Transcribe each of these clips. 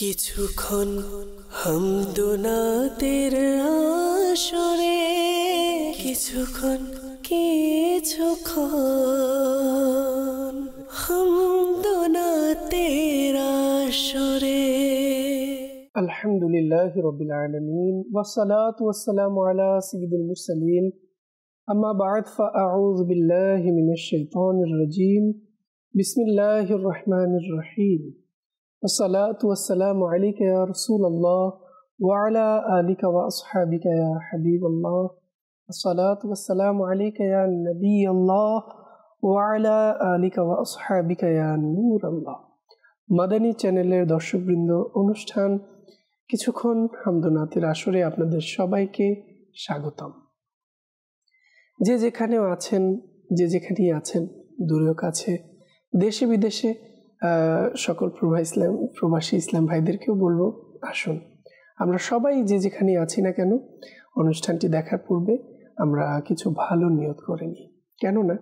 কিছুক্ষণ হামদোনাতের আসরে কিছুক্ষণ হামদোনাতের আসরে। আলহামদুলিল্লাহ রাব্বিল আলামিন ওয়াসসালাতু ওয়াসসালামু আলা সাইয়্যিদিল মুরসালিন আম্মা বা'দ ফাআউযু বিল্লাহি মিনাশ শাইতানির রাজীম বিসমিল্লাহির রহমানির রহিম ওয়াসসালাতু ওয়াসসালামু আলাইকা ইয়া রাসূলুল্লাহ ওয়া আলা আলিকা ওয়া আসহাবিকা ইয়া হাবিবাল্লাহ ওয়াসসালাতু ওয়াসসালামু আলাইকা ইয়া নবিয়াল্লাহ ওয়া আলা আলিকা ওয়া আসহাবিকা ইয়া নূরাল্লাহ। মাদানী চ্যানেলের দর্শকবৃন্দ, অনুষ্ঠান কিছুক্ষণ হামদোনাতের আসরে আপনাদের সবাইকে স্বাগতম। যে যেখানেও আছেন, যে যেখানেই আছেন, দূরেও কাছে, দেশে বিদেশে, সকল প্রবাসী ইসলাম ভাইদেরকেও বলবো, আসুন আমরা সবাই যে যেখানেই আছি না কেন অনুষ্ঠানটি দেখার পূর্বে আমরা কিছু ভালো নিয়ত করে নিই। কেননা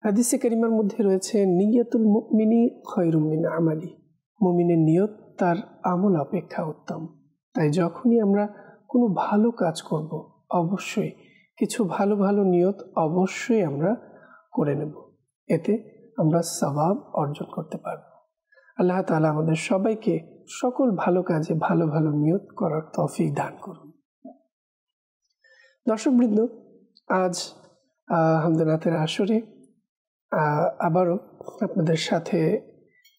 হাদিসে কারিমার মধ্যে রয়েছে নিয়াতুল মুমিনি খায়রুম মিন আমালি, মুমিনের নিয়ত তার আমল অপেক্ষা উত্তম। তাই যখনই আমরা কোনো ভালো কাজ করব, অবশ্যই কিছু ভালো ভালো নিয়ত অবশ্যই আমরা করে নেব, এতে আমরা সওয়াব অর্জন করতে পারব। আল্লাহ তাআলা আমাদের সবাইকে সকল ভালো কাজে ভালো ভালো নিয়ত করার তৌফিক দান করুন। দর্শকবৃন্দ, আজ হামদোনাতের আসরে আবারও আপনাদের সাথে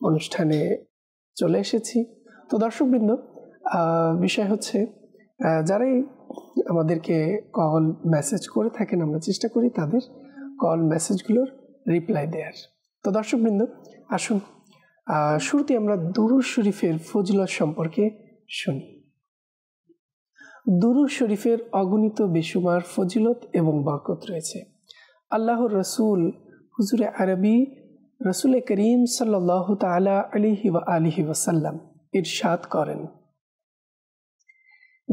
অনুষ্ঠানে চলে এসেছি। তো দর্শকবৃন্দ, বিষয় হচ্ছে যারাই আমাদেরকে কল মেসেজ করে থাকেন, আমরা চেষ্টা করি তাদের কল মেসেজগুলোর রিপ্লাই দেওয়ার। তো দর্শকবৃন্দ, আসুন শুরুতে আমরা দুরূদ শরীফের ফজিলত সম্পর্কে শুনি। দুরূদ শরীফের অগণিত বেশুমার ফজিলত এবং বরকত রয়েছে। আল্লাহর রসুল হুজুরে আরবি রসুল করিম সাল্লাল্লাহু তাআলা আলাইহি ওয়া আলিহি ওয়াসাল্লাম ইরশাদ করেন,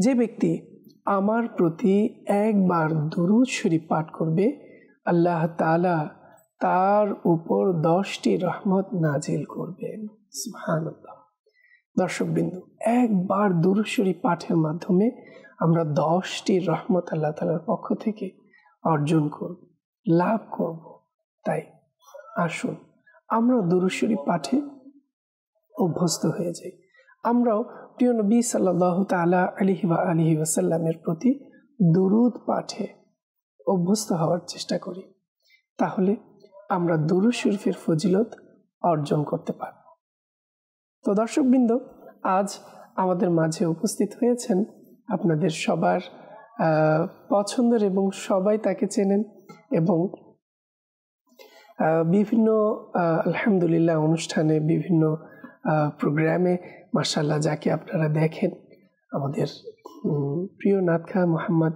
যে ব্যক্তি আমার প্রতি একবার দুরূদ শরীফ পাঠ করবে, আল্লাহ তাআলা তার উপর 10টি রহমত নাজিল করবেন। সুবহানাল্লাহ। দর্শকবৃন্দ, একবার দুরূদ শরীফ পাঠের মাধ্যমে আমরা 10টি রহমত আল্লাহ তাআলার পক্ষ থেকে অর্জন করব, লাভ করব। তাই আসুন আমরাও দুরূদ শরীফ পাঠে অভ্যস্ত হয়ে যাই। আমরাও প্রিয় নবী সাল্লাল্লাহু তাআলা আলাইহি ওয়া আলিহি ওয়াসাল্লামের প্রতি দুরূদ পাঠে অভ্যস্ত হওয়ার চেষ্টা করি, তাহলে আমরা দুরূদ শরীফের ফজিলত অর্জন করতে পারব। তো দর্শকবৃন্দ, আজ আমাদের মাঝে উপস্থিত হয়েছেন আপনাদের সবার পছন্দের এবং সবাই তাকে চেনেন এবং বিভিন্ন আলহামদুলিল্লাহ অনুষ্ঠানে, বিভিন্ন প্রোগ্রামে মাশাআল্লাহ যাকে আপনারা দেখেন, আমাদের প্রিয় নাতখা মোহাম্মদ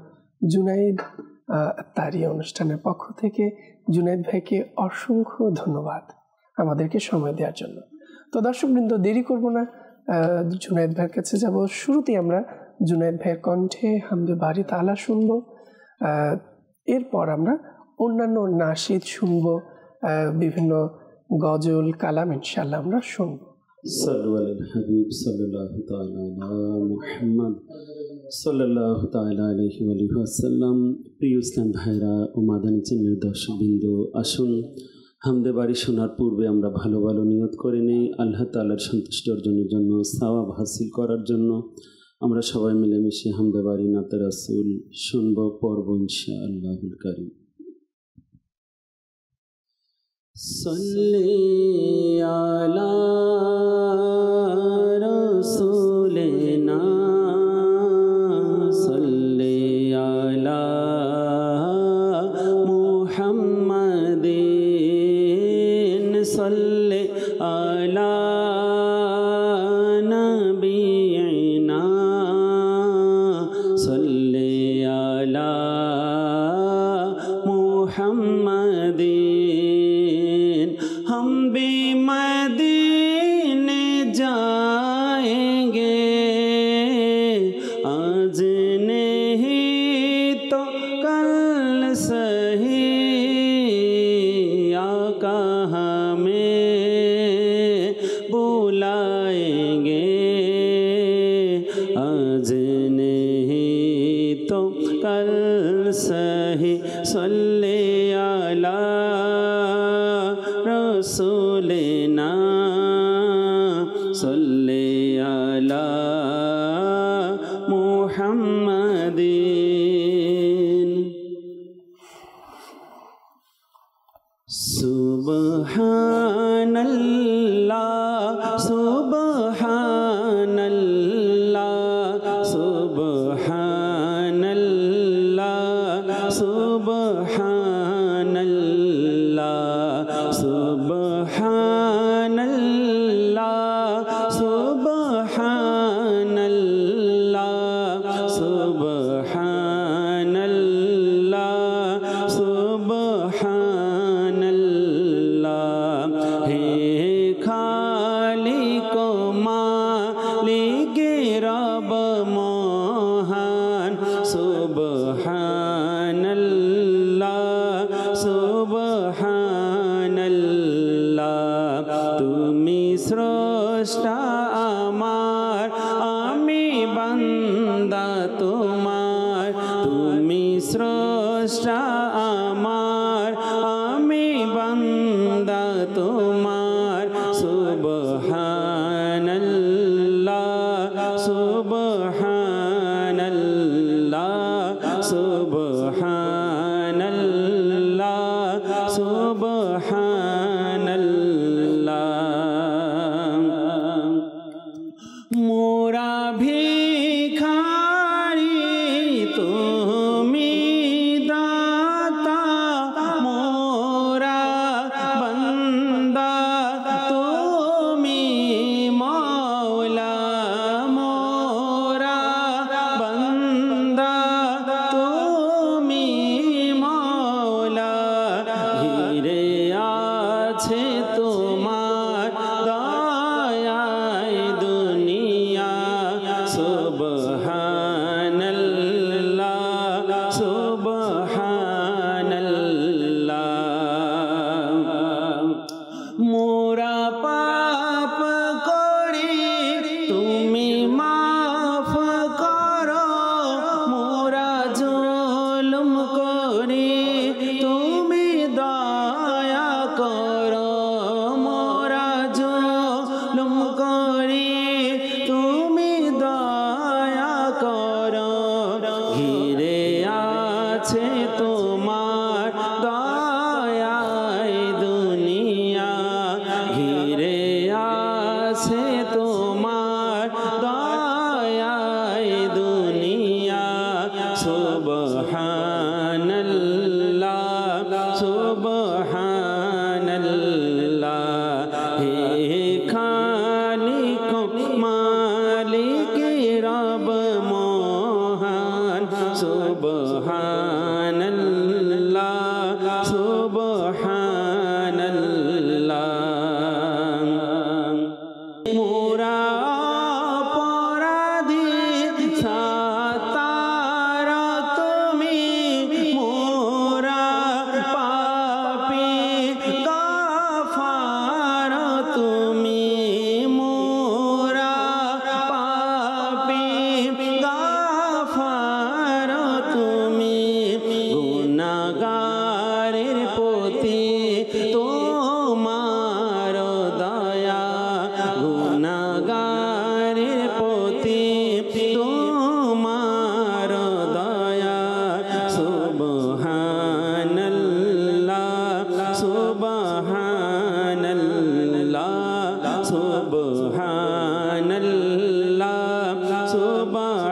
জুনাইদ আত্তারি অনুষ্ঠানের পক্ষ থেকে জুনাইদ ভাইকে অসংখ্য ধন্যবাদ আমাদেরকে সময় দেওয়ার জন্য। তো দর্শকবৃন্দ, দেরি করব না, জুনাইদ ভাইয়ের কাছে যাব। শুরুতেই আমরা জুনাইদ ভাইয়ের কণ্ঠে হামদে বারি তাআলা শুনব, এরপর আমরা অন্যান্য নাশিদ শুনব, বিভিন্ন গজল কালাম ইনশাআল্লাহ আমরা শুনব। সাল্লু আলাল হাবিব সাল্লাল্লাহু তাআলা আলা মুহাম্মদ সাল্লাল্লাহু তাআলা আলাইহি ওয়া সাল্লাম। প্রিয় ইসলাম ভাইরা ও মাদানী চ্যানেলের দর্শকবৃন্দ, আসুন হামদে বারি শোনার পূর্বে আমরা ভালো ভালো নিয়ত করে নেই আল্লাহ তাআলার সন্তুষ্টি অর্জনের জন্য, সওয়াব হাসিল করার জন্য। আমরা সবাই মিলেমিশে হামদে বারি নাতে রাসূল শুনব, পড়ব ইনশাআল্লাহুল কারীম। সাল্লি আলা রাসূলিনা সাল্লি আলা মুহাম্মাদিন সাল্লি আলা নবিয়িনা সাল্লি আলা মুহাম্মাদিন। हम भी मदीना आएंगे, आज नहीं तो कल सही सल्ले अला रसूलिना सल्ले अला मुहम्मदिन। सुबहानल्लाह सुबहानल्लाह सुबहानल्लाह सुबहानल्लाह सुबहानल्लाह सुबहानल्लाह सुबहानल्लाह सुबहानल्लाह। हे खालिक मालिक रब मोहन सुबहानल्लाह सुबहानल्लाह। তুমি স্রষ্টা আমার, আমি বান্দা তোমার। তুমি স্রষ্টা আমার, আমি বান্দা তোমার। সুবহানাল্লাহ সুবহানাল্লাহ সুবহানাল্লাহ সুবহানাল্লাহ। মোরা ভিখারি তুমি দাতা, মোরা বান্দা তুমি মওলা। মোরা বান্দা তুমি মওলা। ঘিরে আছে তোমার দয়ায় দুনিয়া। সুবহানাল্লাহ সুবহানাল্লাহ। মোরা পাপ করি তুমি মাফ করো, মোরা জুলুম করি তুমি দয়া করো। মোরা জুলুম করি তুমি দয়া করো। ঘিরে আছে তোমার দয়ায় দুনিয়া। ঘিরে আছে তোমার দয়ায় দুনিয়া। সুবহানাল্লাহ সুবহানাল্লাহ। হে খালিক মালিক রব মোহন সুবহানাল্লাহ সুবহানাল্লাহ। মোরা অপরাধী সাতার তুমি, মোরা পাপী গাফার তুমি। মোরা পাপী গাফার তুমি। গুনাহগারের প্রতি তোমার দয়া, গুনাহগারের প্রতি তোমার দয়া। সুবহানাল্লাহ সুবহানাল্লাহ সুবহানাল্লাহ সুবহানাল্লাহ।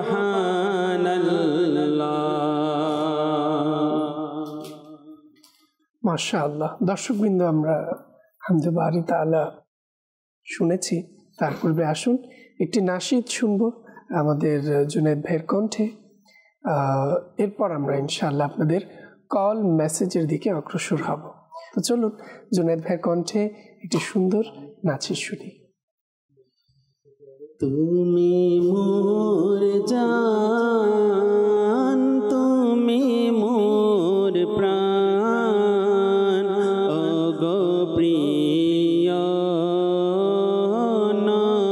মাশাআল্লাহ। দর্শকবৃন্দ, আমরা হামদে বারি তাআলা শুনেছি। তার পূর্বে আসুন একটি নাশিদ শুনবো আমাদের জুনায়েদ ভাইয়ের কণ্ঠে। এরপর আমরা ইনশাআল্লাহ আপনাদের কল মেসেজের দিকে অগ্রসর হব। তো চলুন জুনায়েদ ভাইয়ের কণ্ঠে একটি সুন্দর নাচির শুনি। তুমি মোর জান, তুমি মোর প্রাণ, ওগো প্রিয় নবী।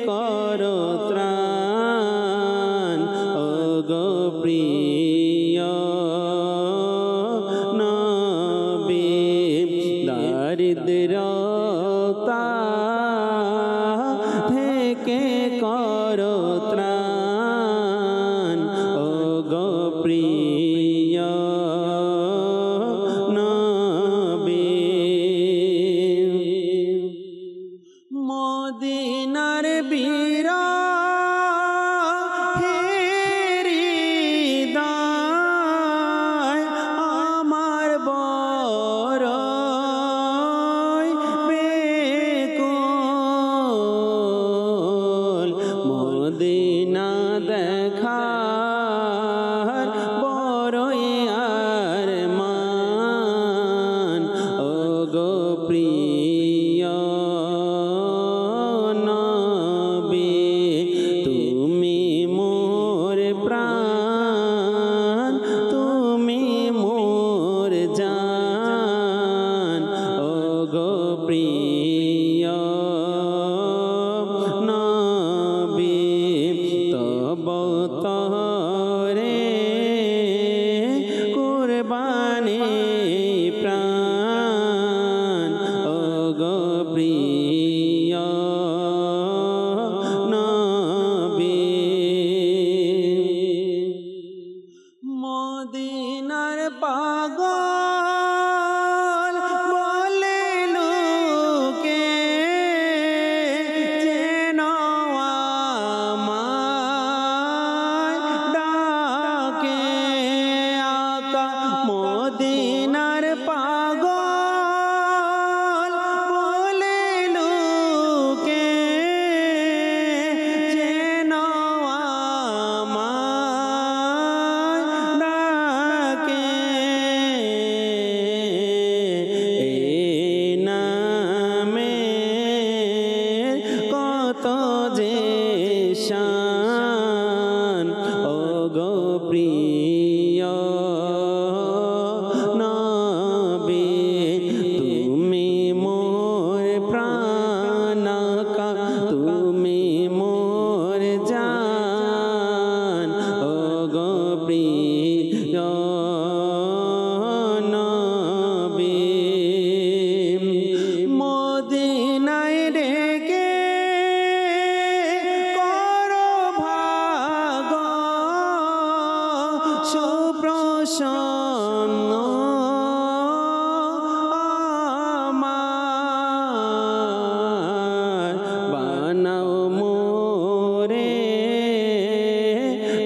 করো ত্রাণ ওগো প্রিয় নবী দারিদ্রতা থেকে করো ত্রাণ ওগো প্রিয় নবী মদিনার বীরা আমার বড় বেকুল মদিনা দেখার বড়ই আরমান ওগো প্রিয় নবী তুমি মোর প্রাণ তুমি মোর জান ওগো প্রিয় নবী তব তরে কুরবানি প্রাণ ওগো প্রিয় নবী মদিনার পাগল বলে লোকে যেন আমায় ডাকে আকা মদিনার পাগল বলে লোকে যেন আমায় ডাকে এই নামের কত যে শান ওগো প্রিয় নবী তুমি মোর প্রাণ তুমি মোর জান ওগো প্রিয় নবী মদিনায় রেখে করো ভাগ সুপ্রসন্ন আমার বানাও মোরে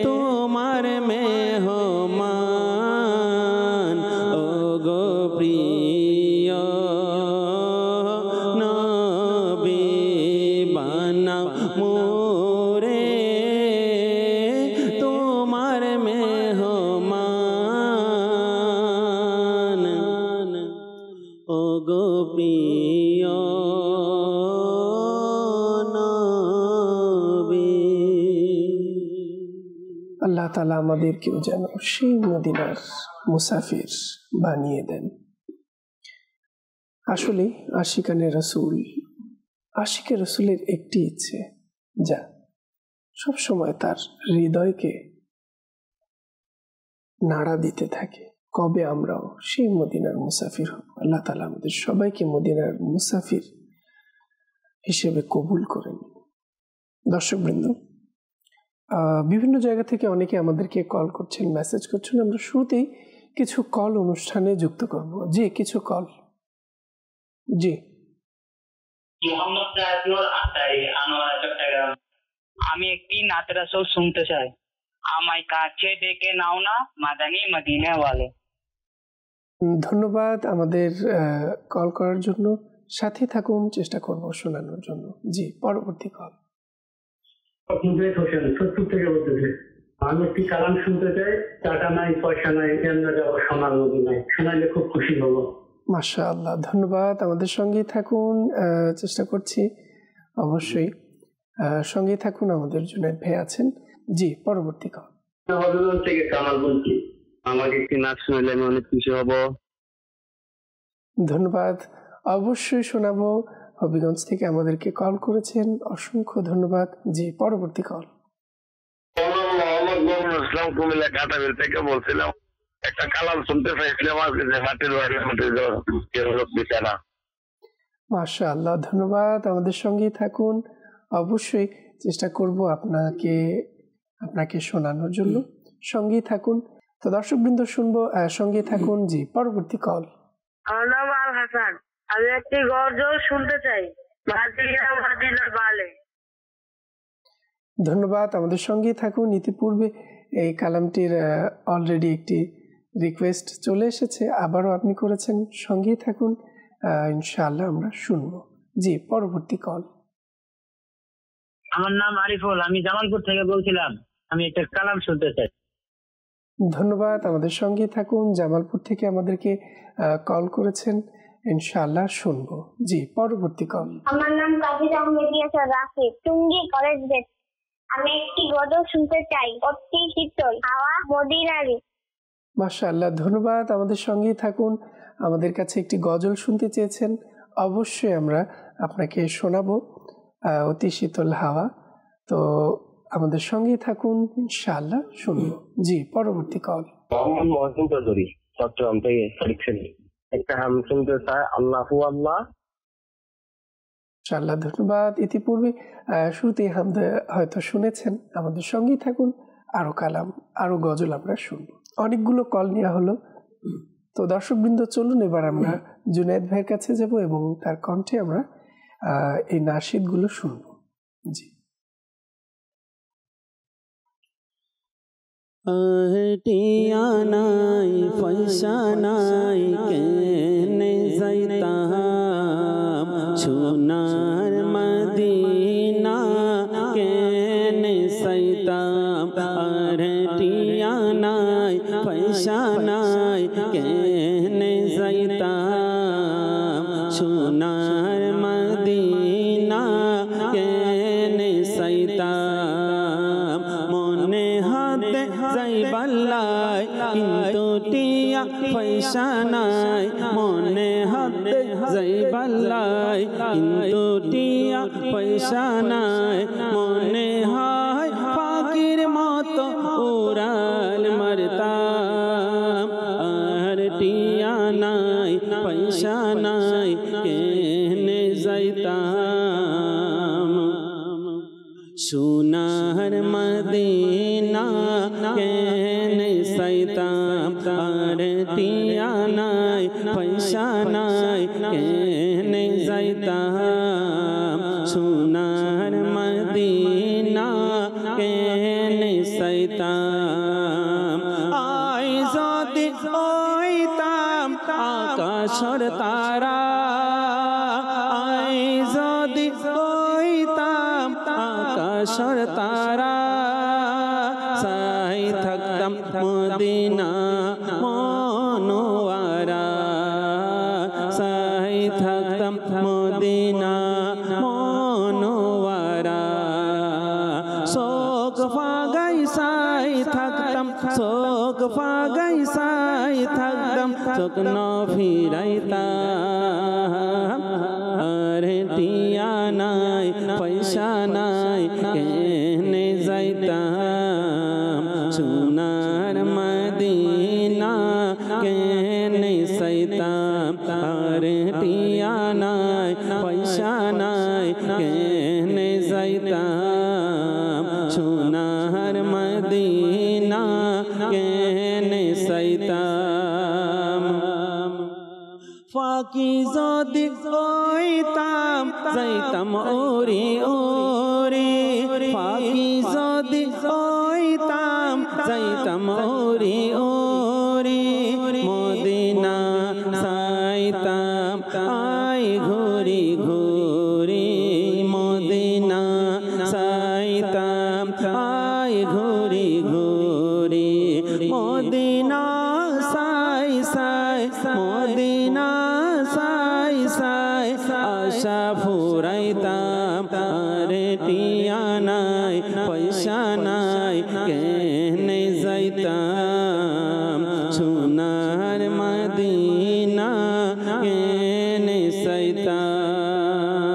তোমার মেহমান ওগো প্রিয় নবী বানাও মোরে তোমার মেহমান ওগো প্রিয় নবী আল্লাহ তাআলা আমাদেরকেও যেন সেই মদিনার মুসাফির বানিয়ে দেন। আসলে আশিকানে রাসূল আশিকে রাসূলের একটি ইচ্ছে যা সবসময় তার হৃদয়কে নাড়া দিতে থাকে, কবে আমরাও সেই মদিনার মুসাফির হব। আল্লাহ তাআলা আমাদের সবাইকে মদিনার মুসাফির হিসেবে কবুল করেন। দর্শকবৃন্দ, বিভিন্ন জায়গা থেকে অনেকে আমাদেরকে কল করছেন, মেসেজ করছেন। আমরা শুরুতেই কিছু কল অনুষ্ঠানে যুক্ত করব। জি, কিছু কল। জি, মোহাম্মদ রাজনুর আতাই, আনোয়ারা, চট্টগ্রাম। আমি একটি নাত রাসূল শুনতে চাই। আমায় কাছে ডেকে নাও না মাদানী মদিনা ওয়ালে। ধন্যবাদ আমাদের কল করার জন্য। সাথে থাকুন, চেষ্টা করব শোনানোর জন্য। জি, পরবর্তী কল। সত্তর থেকে বলতেছে, আমি একটি কালাম শুনতে চাই। টাকা নাই, পয়সা নাই, কেমনে যাবো সোনার মদিনায়, শোনাইলে খুব খুশি হব। মাশাআল্লাহ, ধন্যবাদ। আমাদের সঙ্গেই থাকুন, চেষ্টা করছি অবশ্যই। সঙ্গেই থাকুন, আমাদের জন্য ভাই আছেন। জি, পরবর্তী কল। হবিগঞ্জ থেকে কামাল বলছি, আমাকে একটি নাচ শুনাইলে আমি অনেক খুশি হব। ধন্যবাদ, অবশ্যই শোনাবো। হবিগঞ্জ থেকে আমাদেরকে কল করেছেন, অসংখ্য ধন্যবাদ। জি, পরবর্তী কল। মোহাম্মদ নজরুল ইসলাম, কুমিল্লা কাটাবিল থেকে বলছিলাম। একটা কালাম শুনতে চাইছিলাম আজকে, যে মাটির বাড়ি বিছানা। মাশাআল্লাহ, ধন্যবাদ। আমাদের সঙ্গেই থাকুন, অবশ্যই চেষ্টা করব আপনাকে শোনানোর জন্য। সঙ্গেই থাকুন। তো দর্শকবৃন্দ, শুনবো, সঙ্গেই থাকুন। জি, পরবর্তী কল। আমার নাম আল হাসান, আমি একটি গজল শুনতে চাই। ধন্যবাদ, আমাদের সঙ্গেই থাকুন। ইতিপূর্বে এই কালামটির অলরেডি একটি রিকোয়েস্ট চলে এসেছে, আবারও আপনি করেছেন। সঙ্গেই থাকুন, ইনশাআল্লাহ আমরা শুনবো। জি, পরবর্তী কল। আমার নাম আরিফুল, আমি জামালপুর থেকে বলছিলাম, আমি একটা কালাম শুনতে চাই। ধন্যবাদ, আমাদের সঙ্গেই থাকুন। জামালপুর থেকে আমাদেরকে কল করেছেন, ইনশাআল্লাহ শুনবো। জি, পরবর্তী কল। আমার নাম কাবির আহমেদিয়া রাফি, টুঙ্গি কলেজ গেট। আমি একটি গজল শুনতে চাই, অতি শীতল হাওয়া মদিনারি। মাশাআল্লাহ, ধন্যবাদ, আমাদের সঙ্গেই থাকুন। আমাদের কাছে একটি গজল শুনতে চেয়েছেন, অবশ্যই আমরা আপনাকে শোনাবো, অতি শীতল হাওয়া। তো আমাদের সঙ্গেই থাকুন, ইনশাআল্লাহ শুনবো। জি, পরবর্তী কল। মোহাম্মদ মহসিন চৌধুরী, চট্টগ্রাম থেকে একটা হাম শুনতে চাই, আল্লাহু আল্লাহ। ইনশাআল্লাহ, ধন্যবাদ। ইতিপূর্বে শুরুতেই হামদ হয়তো শুনেছেন। আমাদের সঙ্গেই থাকুন, আরো কালাম, আরো গজল আমরা শুনবো। অনেকগুলো কল নেওয়া হলো। তো দর্শকবৃন্দ, চলুন এবার আমরা জুনায়েদ ভাইয়ের কাছে যাব এবং তার কণ্ঠে আমরা এই নাশিদগুলো শুনবো। জি। আহটিয়া নাই পয়সা নাই কেনে যাইতাম, সোনার মদিনা কেনে যাইতাম। আহটিয়া নাই পয়সা নাই কেনে যাইতাম, সোনার মদিনা কেনে যাইতাম। মনে হাতে যাইবাল্লাই কিন্তু টিয়া পয়সা নাই, মনে হাতে যাইবাল্লাই কিন্তু টিয়া পয়সা নাই। মনে হয় ফাকির মতো উড়াল মারতাম, আর টিয়া নাই পয়সা নাই কেনে যাইতাম। সোনার মদিনা কেনে যাইতাম, আর টিয়া নাই পয়সা নাই কেনে যাইতাম। সোনার মদিনা কেনে যাইতাম। আই যদি হইতাম আকাশের তারা, আই যদি হইতাম আকাশের তারা, সাই থাকতাম মদিনা মনোয়ারা, সাই থাকতাম মদিনা মনোয়ারা। শোক ফাগাই সাই থাকতাম, শোক ফাগাই সাই থাকতাম, চোখ ন ফিরাইতাম। আরে টিয়া নাই পয়সা নাই কেনে যাইতাম, সোনার মদিনা কেনে যাইতাম। আরে টিয়া নাই পয়সা নাই কেনে যাইতাম, সোনার মদিনা কেনে যাইতাম। ফাঁকি যদি হইতাম যাইতাম ওরে ওরে, ফাঁকি যদি হইতাম যাইতাম ওরে ওরে। মদিনা যাইতাম আই ঘুরি ঘুরি, মদিনা যাইতাম আই ঘুরি ঘুরি। মদিনা সাই সাই, মদিনা সাই সাই, আশা ফুরাইতাম। আরে টিয়া নাই পয়সা নাই কেনে যাইতাম, সোনার মদিনা কেনে যাইতাম।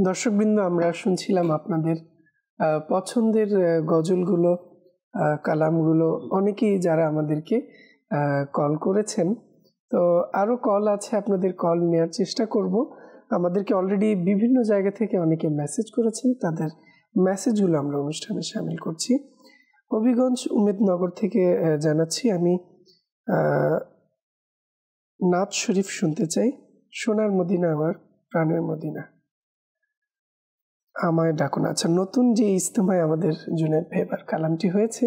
দর্শকবৃন্দ, আমরা শুনছিলাম আপনাদের পছন্দের গজলগুলো, কালামগুলো। অনেকেই যারা আমাদেরকে কল করেছেন, তো আরও কল আছে, আপনাদের কল নেওয়ার চেষ্টা করব। আমাদেরকে অলরেডি বিভিন্ন জায়গা থেকে অনেকে মেসেজ করেছেন, তাদের মেসেজগুলো আমরা অনুষ্ঠানে শামিল করছি। হবিগঞ্জ উমেদনগর থেকে জানাচ্ছি, আমি নাত শরীফ শুনতে চাই। সোনার মদিনা আমার প্রাণের মদিনা, আমায় ডাকুন। আচ্ছা, নতুন যে ইজতেমায় আমাদের জুনায়েদ ভাই এবার কালামটি হয়েছে,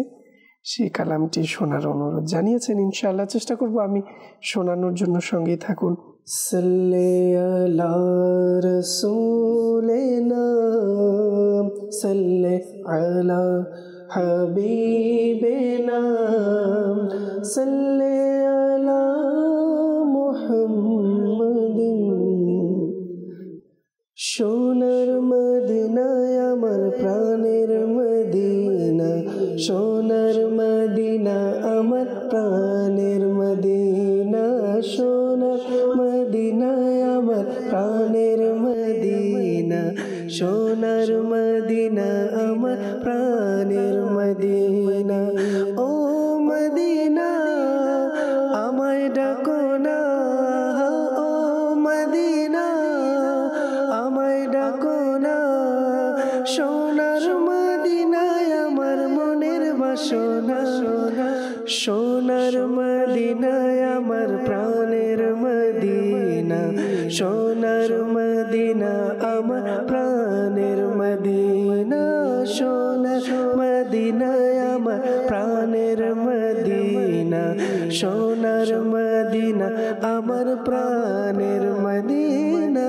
সেই কালামটি শোনার অনুরোধ জানিয়েছেন। ইনশাআল্লাহ চেষ্টা করব আমি শোনানোর জন্য। সঙ্গে থাকুন। সাল্লি আলা রাসূলিনা সাল্লি আলা হাবিবিনা সাল্লি আলা মুহাম্মাদিন। সোনার মদিনায় আমার প্রাণের মদিনা, সোনার মদিনা আমার প্রাণের মদিনা, সোনার মদিনায় আমার প্রাণের মদিনা, সোনার মদিনা আমার প্রাণের মদিনা। ও মদিনা আমায় ডাকো না, ও মদিনা আমায় ডাকো না, সোনার মদিনায় আমার মনের বাসনা, সোনার মদিনায় আমার প্রাণের মদিনা, সোনার মদিনা আমার প্রাণের মদিনা, সোনার মদিনায় আমার প্রাণের মদিনা, সোনার মদিনা আমার প্রাণের মদিনা,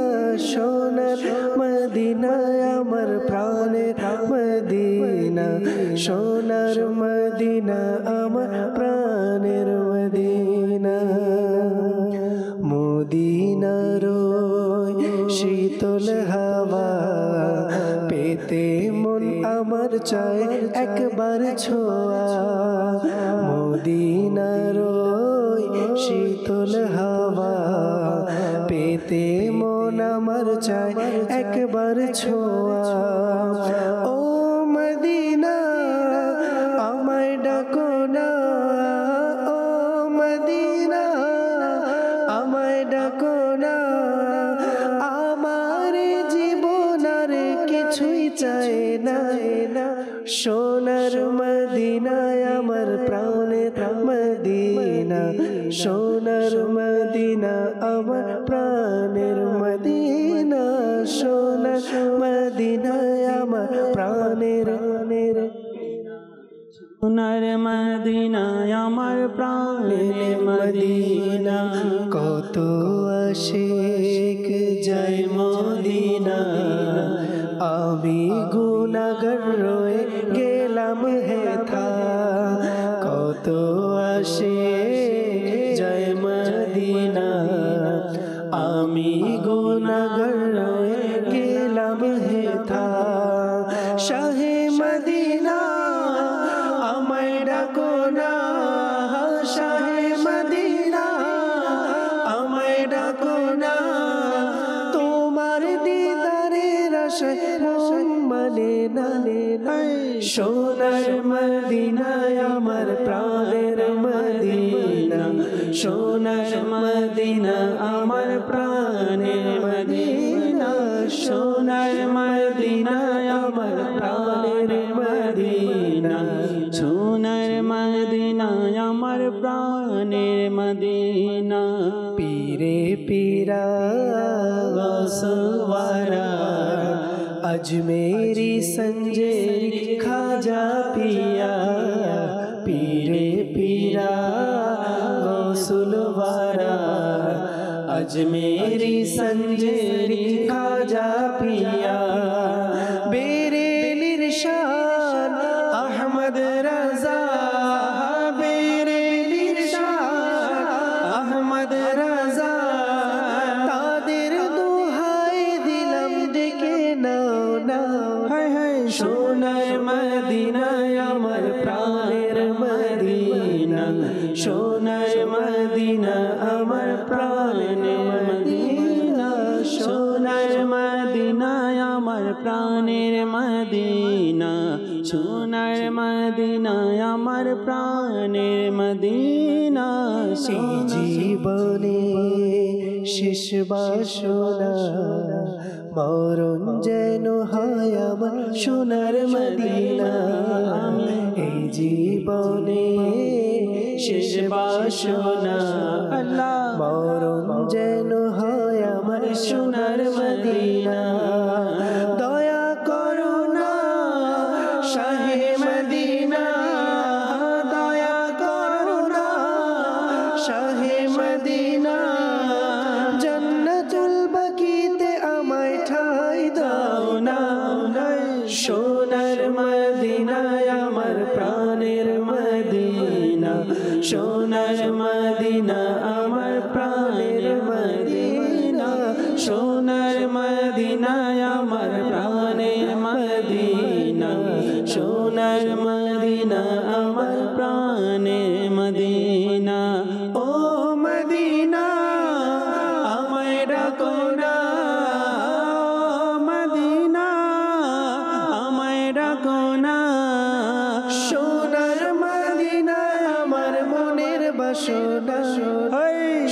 সোনার মদিনায় আমার প্রাণের মদিনা, সোনার মদিনা আমার প্রাণের মদিনা। মদিনার শীতল হাওয়া পেতে মন আমার চায় একবার ছোঁয়া, মদিনার শীতল হাওয়া পেতে মন আমার চায় একবার ছোঁয়া। ও মদিনা আমায় ডাকো না, ও মদিনা আমায় ডাকো না, আমার জীবন আর কিছুই চায় না, সোনার মদিনায় আমার প্রাণের মদিনা, সোনার মদিনা আমার প্রাণের মদিনা, সোনার মদিনায় আমার প্রাণের সোনার মদিনায় আমার প্রাণের মদিনা। কত আশিক যায় মদিনা, আমি গুনাহগার রয়ে গেলাম হেথা। কত আশিক যায় মদিনা, আমি গুনাহগার রয়ে গেলাম হেথা। শাহে মদিনা আমায় ডাকো না, শাহে মদিনা আমায় ডাকো না, তোমার দিদারের আশায় মন মানে না। সোনার মদিনায় আমার প্রাণের মদিনা, সোনার মদিনা আমার প্রাণের মদিনা, সোনার মদিনায় আমার প্রাণের মদিনা, সোনার মদিনায় আমার প্রাণের মদিনা। পীরে পীরা গৌসওয়ারা अजमेरी संजेरी खाजा पिया, पीरे पीरा गौसुलवारा अजमेरी संजेरी खाजा पिया। बेरेलिर शान अहमद रजा, बेरेलिर शान अहमद रजा, तादेर दुहाई दिलम डेके नाओ नाओ। हाय हाय सोनार मदीनाय आमार प्राणेर मदीना, सोनार मदीना आमार प्राणेर मदीना, सोनार मदीनाय প্রাণের মদিনা সোনার মদিনা আমার প্রাণের মদিনা এই জীবনে শেষ বাসনা মরণ যেন হয় আমার সোনার মদিনা এই জীবনে শেষ বাসনা আল্লাহ মরণ যেন হয় আমার সোনার মদিনা দয়া করো না শাহে মদিনা দয়া করো না শাহে মদিনা জান্নাতুল বাকিতে আমায় ঠাঁই দাও না সোনার মদিনায় আমার প্রাণের মদিনা সোনার মদিনা আমার প্রাণের মদিনা সোনার মদিনায় আমার প্রাণের মদিনা সোনার মদিনা আমার প্রাণের মদিনা ও মদিনা আমায় ডাকো না মদিনা আমায় ডাকো না সোনার মদিনা আমার মনের বাসনা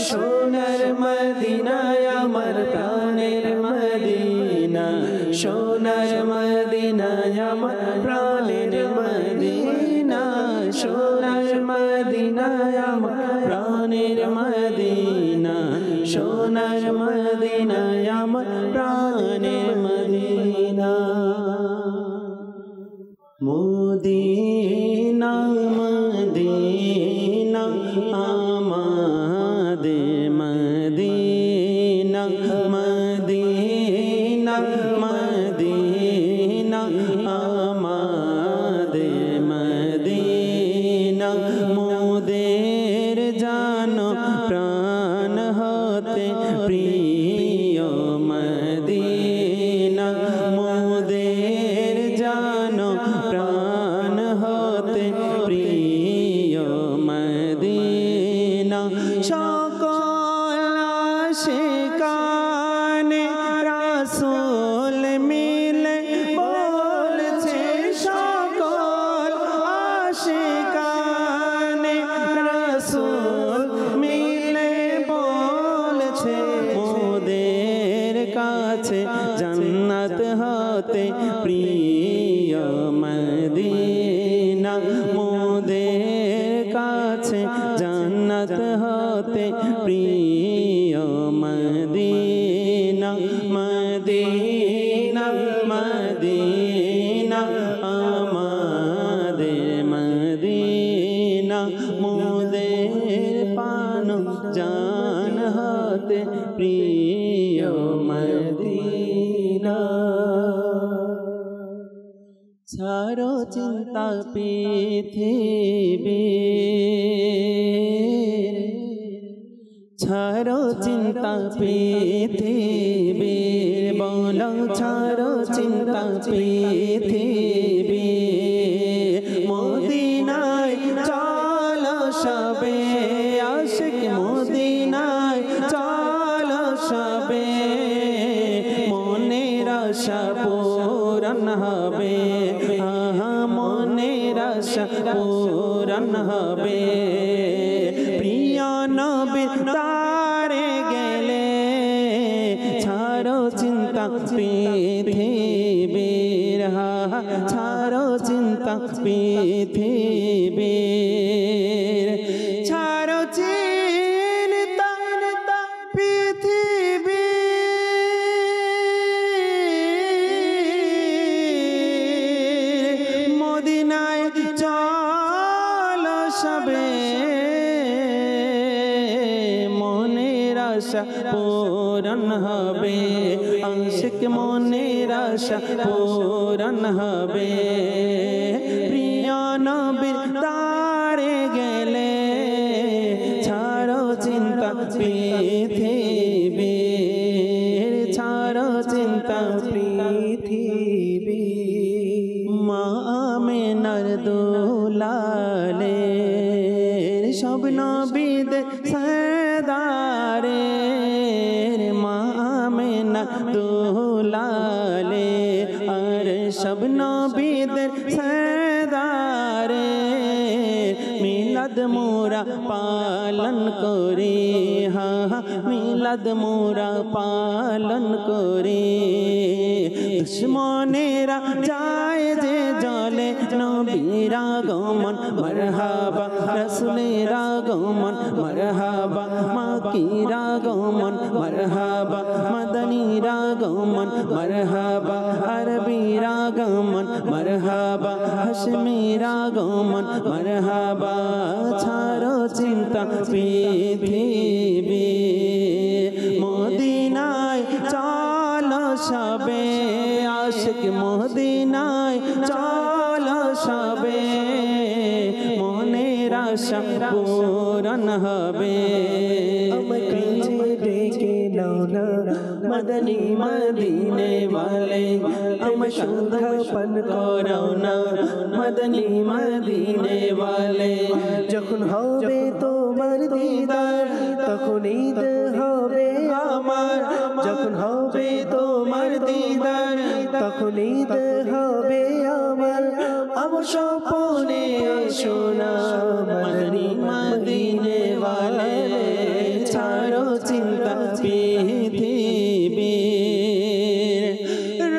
সোনার মদিনায় আমার প্রাণের মদিনা সোনার মদিনায় আমার প্রাণের মদিনা সোনার মদিনায় আমার প্রাণের মদিনা সোনার মদিনায় আমার প্রাণের মদিনা মদিনা মদিনা আমাদের মদিনা মদিনা মদিনা আমাদের মদিনা মোদের জানো প্রাণ হতে প্রিয় মদিনা মোদের জানো প্রাণ হতে প্রিয় মদিনা সকল আশিকানে রাসূল মিলে বলছে সকল আশিকানে রাসূল মিলে বলছে মোদের কাছে জান্নাত হতে প্রিয় মদিনা মোদের কাছে জান্নাত হতে প্রিয় মদিনা মদিনা মদিনা আমাদের মদিনা মোদের পান জান হতে প্রিয় মদিনা ছাড়ো চিন্তা পৃথিবী ছাড়ো চিন্তা পৃথিবী বলো ছাড়ো চিন্তা পৃথিবী মদিনায় চলো সবে আশিক মদিনায় চলো সবে মনের আশা পূরণ হবে মনের আশা পূরণ হবে প্রিয় নবী তারে গেলে ছাড়ো চিন্তা পৃথিবীর ছাড়ো চিন্তা পৃথিবীর ছাড়ো চিন্তা পৃথিবী মদিনায় চলো সবে মনের আশা পূরণ হবে আশিক মনের আশা পূরণ হবে প্রিয় নবীর তারে গেলে ছাড়ো চিন্তা পৃথিবীর ছাড়ো চিন্তা পৃথিবী মা আমিনার দুলালে সব নবীদের সরদারে মা আমিনা দুলালে সব নবীদের সরদারে মিলাদ মোরা পালন করি হা মিলাদ মোরা পালন করি দুশ্মনেরা যায় যে জলে নবীর আগমন মরহাবা রাসূলের আগমন মরহাবা মাকির আগমন মরহাবা মদনীর আগমন মরহাবা আরবীর আগমন মরহাবা হাশমির আগমন মরহাবা ছাড়ো চিন্তা পৃথিবী মদিনায় চলো সবে আশিক মদিনায় চলো সবে মনের আশা পূরণ হবে ডেকে নাও না মদনী মদিনে वाले हम শোধাপন করাও না মদনী মদিনে वाले যখন হবে তোমার দিদার তখন ঈদ হবে আমার যখন হবে তোমার দিদার তখন ঈদ হবে আমার আমার স্বপ্নে এসো না মদনী মদিনে वाले ছাড়ো চিন্তা পৃথিবীর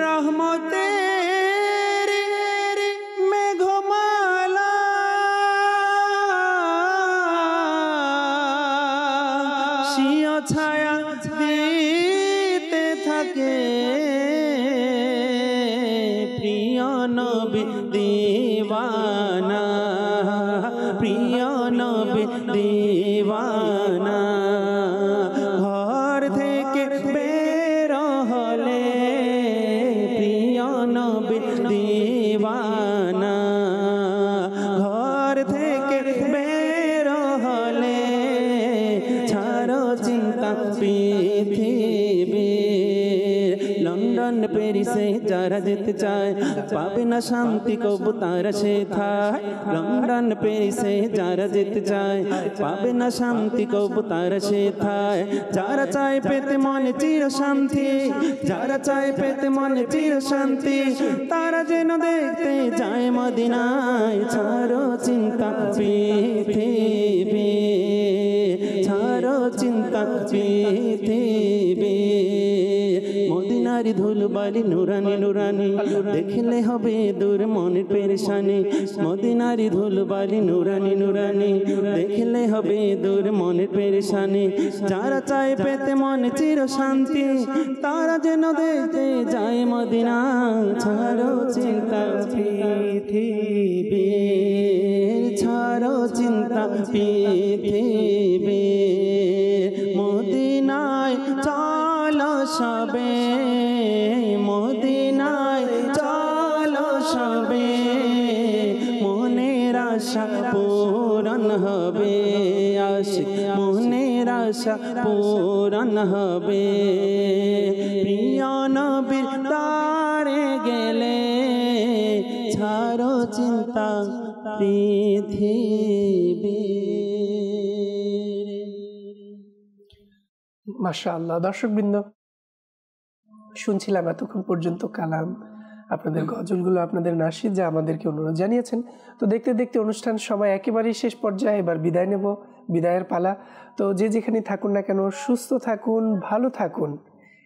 রহমতের মেঘমালা শিয় ছায়া দিতে থাকে প্রিয় নবী দিওয়ানা প্রিয় নবী দিওয়ানা ঘর থেকে বের হলে প্রিয় নবী দিওয়ানা ঘর থেকে বের হলে ছাড়ো চিন্তা পৃথিবীর লন্ডন প্যারিসে যারা যেতে চায় পাবে না শান্তি কবু তারা সেথায় লন্ডন প্যারিসে যারা যেতে চায় পাবে না শান্তি কবু তারা সেথায় যারা চায় পেতে মনে চির শান্তি যারা চায় পেতে মনে চির শান্তি তারা যেন দেখতে যায় মদিনায় ছাড়ো চিন্তা পৃথিবী ছাড়ো চিন্তা পৃথিবী মদিনারি ধুলবালি নুরানি নুরানি দেখলে হবে দূর মনের পেরেশানি মদিনারি ধুলবালি নুরানি নুরানি দেখলে হবে দূর মনের পেরেশানি যারা চায় পেতে মনে চির শান্তি তারা যেন দেখতে যায় মদিনা ছাড়ো চিন্তা পৃথিবী ছাড়ো চিন্তা পৃথিবী মদিনায় চলো সবে মদিনায় চলো সবে মনের আশা পূরণ হবে আশিক মনের আশা পূরণ হবে প্রিয় নবীর দ্বারে গেলে ছাড়ো চিন্তা পৃথিবী। মাশাআল্লাহ, দর্শকবৃন্দ শুনছিলাম এতক্ষণ পর্যন্ত কালাম, আপনাদের গজলগুলো, আপনাদের নাশিদ যা আমাদেরকে অনুরোধ জানিয়েছেন। তো দেখতে দেখতে অনুষ্ঠান সময় একেবারেই শেষ পর্যায়ে, এবার বিদায় নেব, বিদায়ের পালা। তো যে যেখানে থাকুন না কেন সুস্থ থাকুন, ভালো থাকুন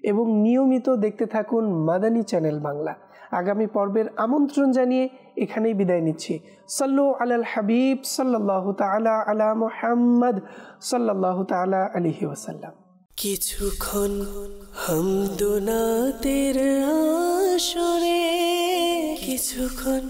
এবং নিয়মিত দেখতে থাকুন মাদানী চ্যানেল বাংলা। আগামী পর্বের আমন্ত্রণ জানিয়ে এখানেই বিদায় নিচ্ছি। সাল্লু আলাল হাবিব সাল্লাল্লাহু তাআলা আলা মুহাম্মদ সাল্লাল্লাহু তাআলা আলাইহি ওয়াসাল্লাম। কিছুক্ষণ হামদুনাতের আসরে কিছুক্ষণ